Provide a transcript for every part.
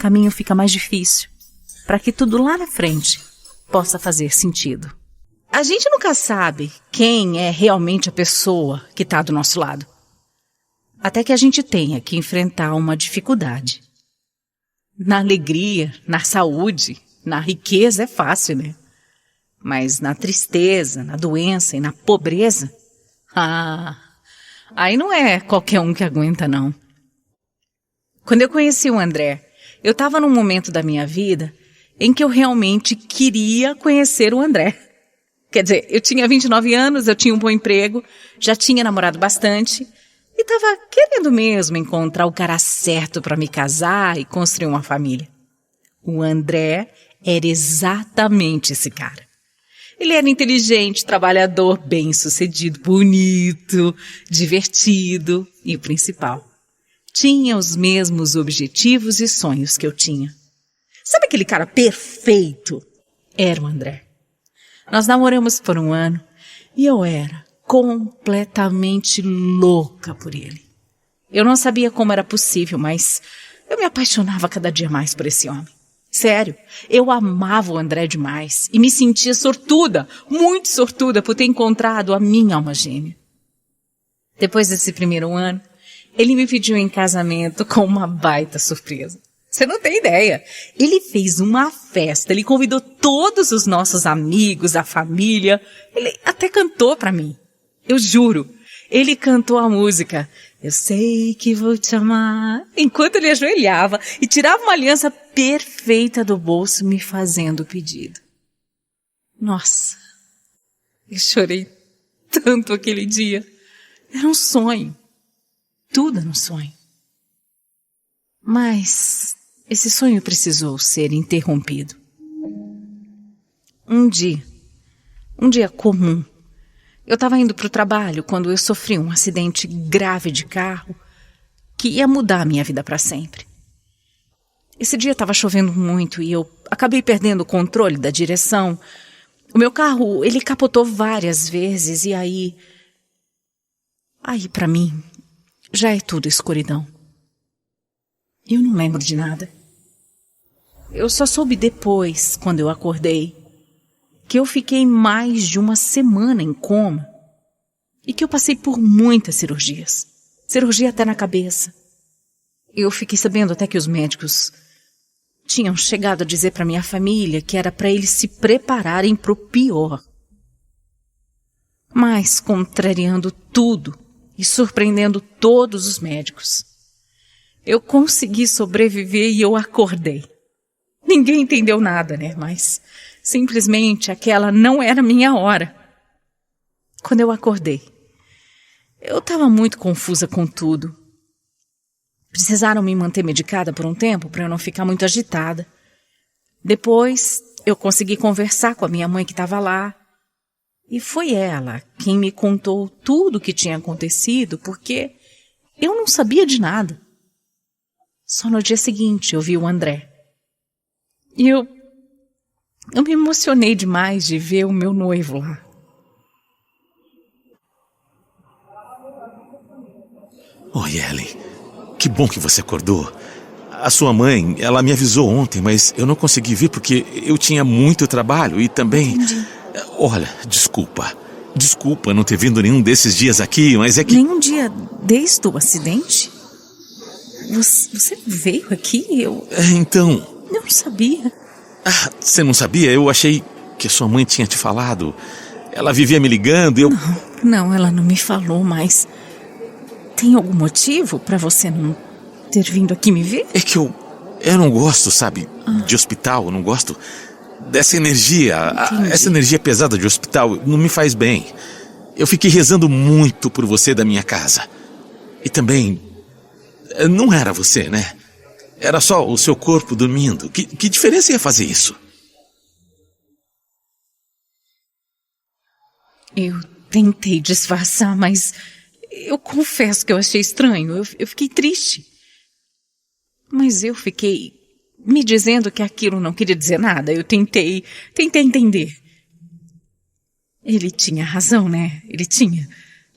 caminho fica mais difícil, para que tudo lá na frente possa fazer sentido. A gente nunca sabe quem é realmente a pessoa que está do nosso lado, até que a gente tenha que enfrentar uma dificuldade. Na alegria, na saúde, na riqueza é fácil, né? Mas na tristeza, na doença e na pobreza, aí não é qualquer um que aguenta, não. Quando eu conheci o André, eu estava num momento da minha vida em que eu realmente queria conhecer o André. Quer dizer, eu tinha 29 anos, eu tinha um bom emprego, já tinha namorado bastante e estava querendo mesmo encontrar o cara certo para me casar e construir uma família. O André era exatamente esse cara. Ele era inteligente, trabalhador, bem-sucedido, bonito, divertido e, o principal, tinha os mesmos objetivos e sonhos que eu tinha. Sabe aquele cara perfeito? Era o André. Nós namoramos por 1 ano e eu era completamente louca por ele. Eu não sabia como era possível, mas eu me apaixonava cada dia mais por esse homem. Sério, eu amava o André demais e me sentia sortuda, muito sortuda por ter encontrado a minha alma gêmea. Depois desse primeiro ano, ele me pediu em casamento com uma baita surpresa. Você não tem ideia. Ele fez uma festa, ele convidou todos os nossos amigos, a família. Ele até cantou pra mim. Eu juro, ele cantou a música Eu Sei Que Vou Te Amar, enquanto ele ajoelhava e tirava uma aliança perfeita do bolso, me fazendo o pedido. Nossa, eu chorei tanto aquele dia. Era um sonho. Tudo era um sonho. Mas esse sonho precisou ser interrompido. Um dia comum, eu estava indo para o trabalho quando eu sofri um acidente grave de carro que ia mudar a minha vida para sempre. Esse dia estava chovendo muito e eu acabei perdendo o controle da direção. O meu carro, ele capotou várias vezes e aí para mim, já é tudo escuridão. Eu não lembro de nada. Eu só soube depois, quando eu acordei, que eu fiquei mais de 1 semana em coma e que eu passei por muitas cirurgias. Cirurgia até na cabeça. Eu fiquei sabendo até que os médicos tinham chegado a dizer para minha família que era para eles se prepararem para o pior. Mas, contrariando tudo e surpreendendo todos os médicos, eu consegui sobreviver e eu acordei. Ninguém entendeu nada, né? Mas simplesmente aquela não era minha hora. Quando eu acordei, eu estava muito confusa com tudo. Precisaram me manter medicada por um tempo para eu não ficar muito agitada. Depois, eu consegui conversar com a minha mãe que estava lá. E foi ela quem me contou tudo o que tinha acontecido, porque eu não sabia de nada. Só no dia seguinte eu vi o André. E eu me emocionei demais de ver o meu noivo lá. Oi, Ellen. Que bom que você acordou. A sua mãe, ela me avisou ontem, mas eu não consegui vir porque eu tinha muito trabalho e também... Entendi. Olha, desculpa. Desculpa não ter vindo nenhum desses dias aqui, mas é que... Nenhum dia desde o acidente? Você veio aqui? Então... Eu não sabia. Você não sabia? Eu achei que sua mãe tinha te falado. Ela vivia me ligando e eu... Não, ela não me falou, mas... Tem algum motivo para você não ter vindo aqui me ver? É que eu não gosto, sabe, de hospital. Eu não gosto dessa energia. Essa energia pesada de hospital não me faz bem. Eu fiquei rezando muito por você da minha casa. E também... Não era você, né? Era só o seu corpo dormindo. Que diferença ia fazer isso? Eu tentei disfarçar, mas eu confesso que eu achei estranho. Eu fiquei triste. Mas eu fiquei me dizendo que aquilo não queria dizer nada. Eu tentei entender. Ele tinha razão, né? Ele tinha.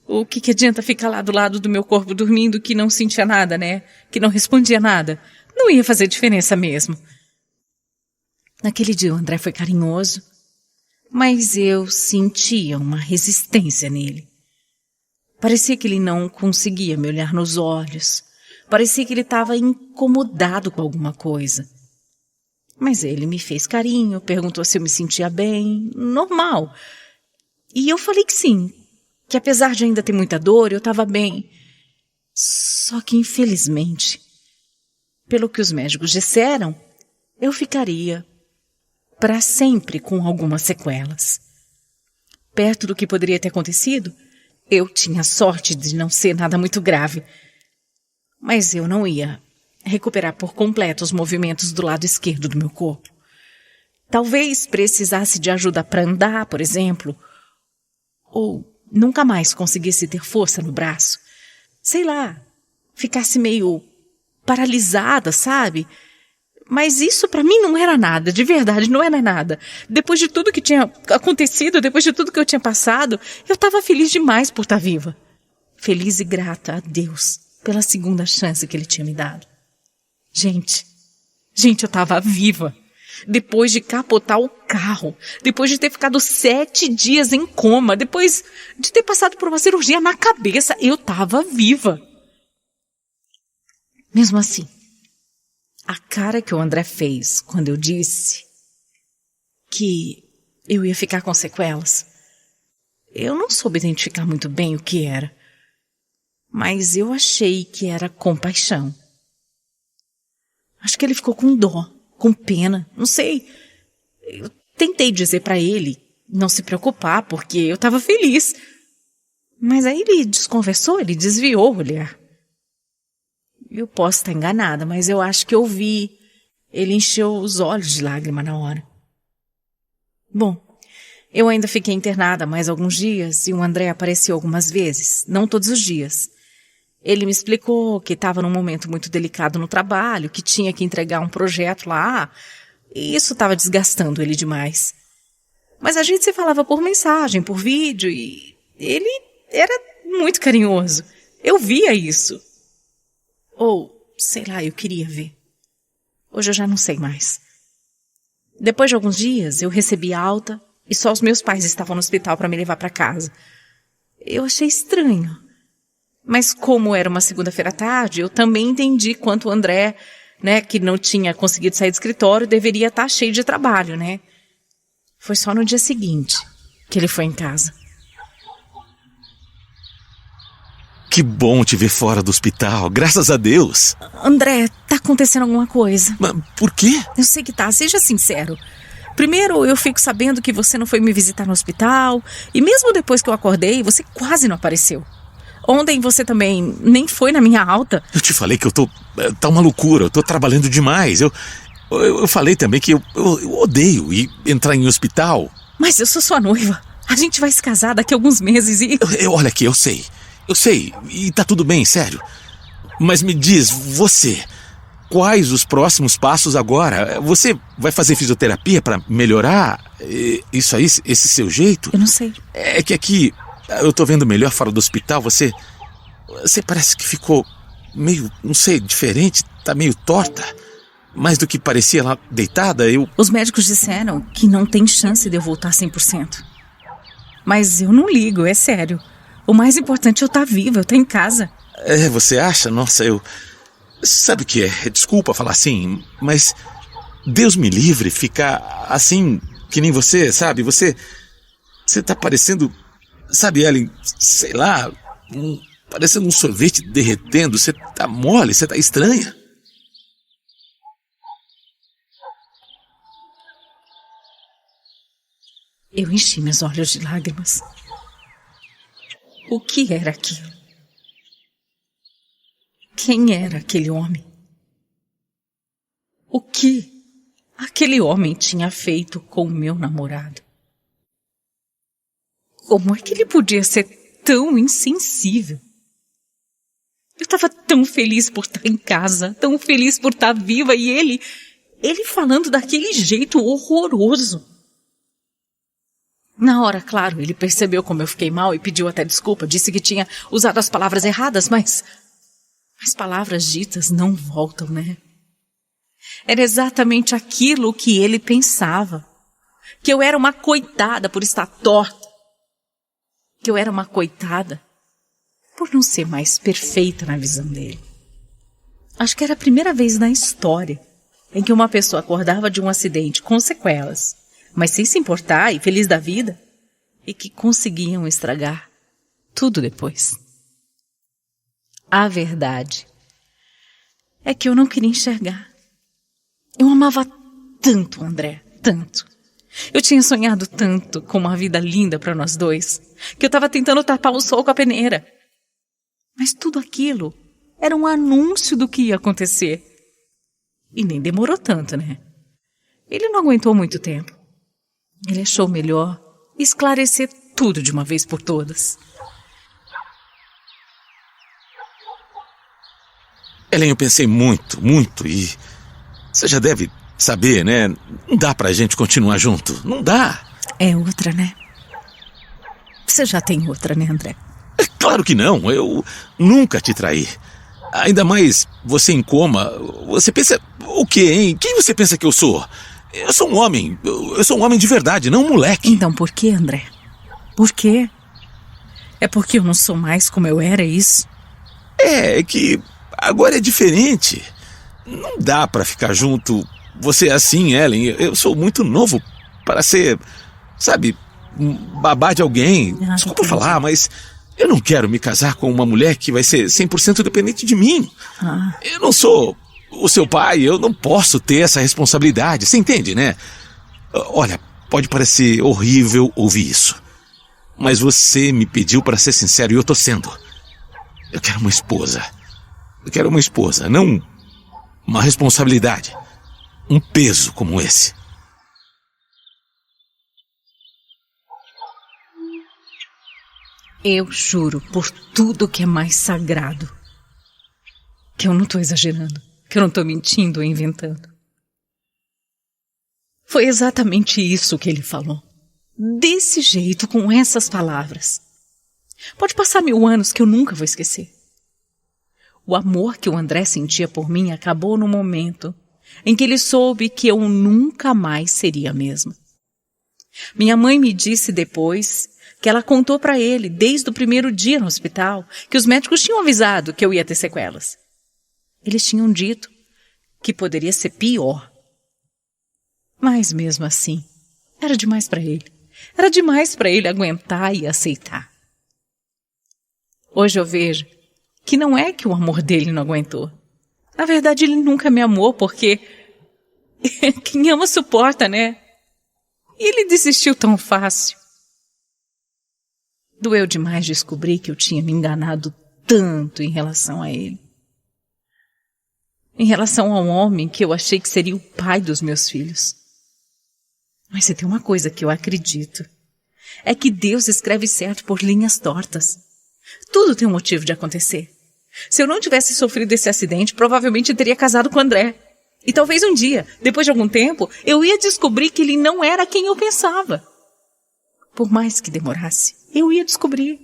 O que adianta ficar lá do lado do meu corpo dormindo que não sentia nada, né? Que não respondia nada. Não ia fazer diferença mesmo. Naquele dia o André foi carinhoso, mas eu sentia uma resistência nele. Parecia que ele não conseguia me olhar nos olhos. Parecia que ele estava incomodado com alguma coisa. Mas ele me fez carinho, perguntou se eu me sentia bem, normal. E eu falei que sim, que apesar de ainda ter muita dor, eu estava bem. Só que, infelizmente, pelo que os médicos disseram, eu ficaria para sempre com algumas sequelas. Perto do que poderia ter acontecido, eu tinha sorte de não ser nada muito grave. Mas eu não ia recuperar por completo os movimentos do lado esquerdo do meu corpo. Talvez precisasse de ajuda para andar, por exemplo, ou nunca mais conseguisse ter força no braço. Sei lá, ficasse meio paralisada, sabe? Mas isso para mim não era nada, de verdade, não era nada. Depois de tudo que tinha acontecido, depois de tudo que eu tinha passado, eu estava feliz demais por estar viva. Feliz e grata a Deus pela segunda chance que Ele tinha me dado. Gente, eu estava viva. Depois de capotar o carro, depois de ter ficado 7 dias em coma, depois de ter passado por uma cirurgia na cabeça, eu estava viva. Mesmo assim, a cara que o André fez quando eu disse que eu ia ficar com sequelas, eu não soube identificar muito bem o que era, mas eu achei que era compaixão. Acho que ele ficou com dó, com pena, não sei. Eu tentei dizer pra ele não se preocupar, porque eu estava feliz. Mas aí ele desconversou, ele desviou o olhar. Eu posso estar enganada, mas eu acho que eu vi. Ele encheu os olhos de lágrima na hora. Bom, eu ainda fiquei internada mais alguns dias e o André apareceu algumas vezes, não todos os dias. Ele me explicou que estava num momento muito delicado no trabalho, que tinha que entregar um projeto lá, e isso estava desgastando ele demais. Mas a gente se falava por mensagem, por vídeo, e ele era muito carinhoso. Eu via isso. Ou, sei lá, eu queria ver. Hoje eu já não sei mais. Depois de alguns dias, eu recebi alta e só os meus pais estavam no hospital para me levar para casa. Eu achei estranho. Mas como era uma segunda-feira à tarde, eu também entendi quanto o André, que não tinha conseguido sair do escritório, deveria estar cheio de trabalho, né? Foi só no dia seguinte que ele foi em casa. Que bom te ver fora do hospital, graças a Deus. André, tá acontecendo alguma coisa. Mas por quê? Eu sei que tá, seja sincero. Primeiro, eu fico sabendo que você não foi me visitar no hospital, e mesmo depois que eu acordei, você quase não apareceu. Ontem você também nem foi na minha alta. Eu te falei que tá uma loucura, eu tô trabalhando demais. Eu falei também que eu odeio entrar em hospital. Mas eu sou sua noiva. A gente vai se casar daqui a alguns meses e... Olha aqui, eu sei, e tá tudo bem, sério. Mas me diz, você, quais os próximos passos agora? Você vai fazer fisioterapia pra melhorar isso aí, esse seu jeito? Eu não sei. É que aqui... Eu tô vendo melhor fora do hospital, você parece que ficou meio, não sei, diferente, tá meio torta. Mais do que parecia lá deitada, Os médicos disseram que não tem chance de eu voltar 100%. Mas eu não ligo, é sério. O mais importante é eu estar viva, eu estar em casa. Você acha? Nossa, sabe o que é? Desculpa falar assim, mas Deus me livre ficar assim, que nem você, sabe? Você tá parecendo... Sabe, Ellen, sei lá, parecendo um sorvete derretendo. Você tá mole, você tá estranha. Eu enchi meus olhos de lágrimas. O que era aquilo? Quem era aquele homem? O que aquele homem tinha feito com o meu namorado? Como é que ele podia ser tão insensível? Eu estava tão feliz por estar em casa, tão feliz por estar viva, e ele falando daquele jeito horroroso. Na hora, claro, ele percebeu como eu fiquei mal e pediu até desculpa, disse que tinha usado as palavras erradas, mas as palavras ditas não voltam, né? Era exatamente aquilo que ele pensava. Que eu era uma coitada por estar torta. Que eu era uma coitada por não ser mais perfeita na visão dele. Acho que era a primeira vez na história em que uma pessoa acordava de um acidente com sequelas, mas sem se importar e feliz da vida, e que conseguiam estragar tudo depois. A verdade é que eu não queria enxergar. Eu amava tanto o André, tanto. Eu tinha sonhado tanto com uma vida linda para nós dois, que eu estava tentando tapar o sol com a peneira. Mas tudo aquilo era um anúncio do que ia acontecer. E nem demorou tanto, né? Ele não aguentou muito tempo. Ele achou melhor esclarecer tudo de uma vez por todas. Ellen, eu pensei muito e você já deve saber, né? Não dá pra gente continuar junto. Não dá. É outra, né? Você já tem outra, né, André? É claro que não. Eu nunca te traí. Ainda mais você em coma. Você pensa o quê, hein? Quem você pensa que eu sou? Eu sou um homem. Eu sou um homem de verdade, não um moleque. Então por que, André? Por quê? É porque eu não sou mais como eu era, é isso? É que agora é diferente. Não dá pra ficar junto. Você é assim, Ellen. Eu sou muito novo para ser, sabe, babá de alguém. Desculpa falar, mas eu não quero me casar com uma mulher que vai ser 100% dependente de mim. Eu não sou o seu pai, eu não posso ter essa responsabilidade. Você entende, né? Olha, pode parecer horrível ouvir isso, mas você me pediu para ser sincero e eu tô sendo. Eu quero uma esposa. Eu quero uma esposa, não uma responsabilidade. Um peso como esse. Eu juro por tudo que é mais sagrado que eu não tô exagerando, que eu não tô mentindo ou inventando. Foi exatamente isso que ele falou. Desse jeito, com essas palavras. Pode passar 1000 anos que eu nunca vou esquecer. O amor que o André sentia por mim acabou no momento em que ele soube que eu nunca mais seria a mesma. Minha mãe me disse depois que ela contou para ele, desde o primeiro dia no hospital, que os médicos tinham avisado que eu ia ter sequelas. Eles tinham dito que poderia ser pior. Mas mesmo assim, era demais para ele. Era demais para ele aguentar e aceitar. Hoje eu vejo que não é que o amor dele não aguentou. Na verdade, ele nunca me amou, porque quem ama suporta, né? E ele desistiu tão fácil. Doeu demais descobrir que eu tinha me enganado tanto em relação a ele. Em relação ao homem que eu achei que seria o pai dos meus filhos. Mas se tem uma coisa que eu acredito, é que Deus escreve certo por linhas tortas. Tudo tem um motivo de acontecer. Se eu não tivesse sofrido esse acidente, provavelmente eu teria casado com o André. E talvez um dia, depois de algum tempo, eu ia descobrir que ele não era quem eu pensava. Por mais que demorasse, eu ia descobrir.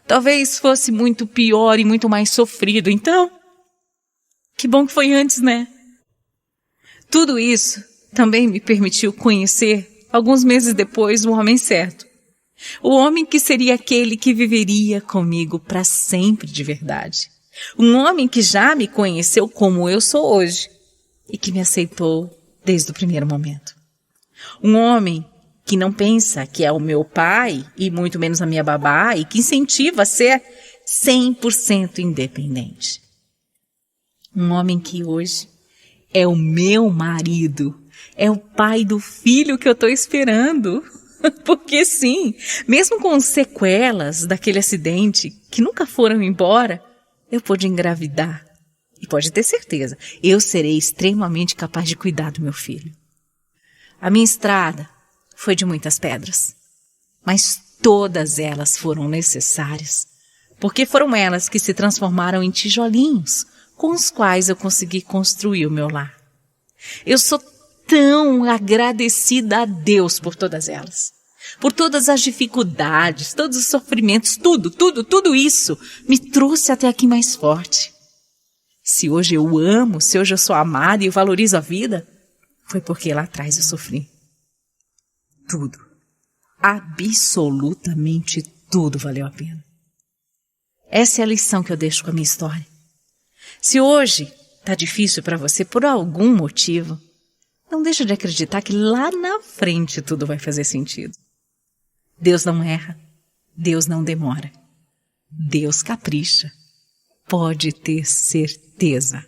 Talvez fosse muito pior e muito mais sofrido. Então, que bom que foi antes, né? Tudo isso também me permitiu conhecer, alguns meses depois, o homem certo. O homem que seria aquele que viveria comigo para sempre de verdade. Um homem que já me conheceu como eu sou hoje e que me aceitou desde o primeiro momento. Um homem que não pensa que é o meu pai e muito menos a minha babá e que incentiva a ser 100% independente. Um homem que hoje é o meu marido, é o pai do filho que eu estou esperando. Porque sim, mesmo com sequelas daquele acidente que nunca foram embora, eu pude engravidar. E pode ter certeza, eu serei extremamente capaz de cuidar do meu filho. A minha estrada foi de muitas pedras, mas todas elas foram necessárias, porque foram elas que se transformaram em tijolinhos com os quais eu consegui construir o meu lar. Eu sou tão agradecida a Deus por todas elas. Por todas as dificuldades, todos os sofrimentos, tudo isso me trouxe até aqui mais forte. Se hoje eu amo, se hoje eu sou amada e eu valorizo a vida, foi porque lá atrás eu sofri. Tudo, absolutamente tudo valeu a pena. Essa é a lição que eu deixo com a minha história. Se hoje tá difícil para você por algum motivo, não deixa de acreditar que lá na frente tudo vai fazer sentido. Deus não erra, Deus não demora, Deus capricha. Pode ter certeza.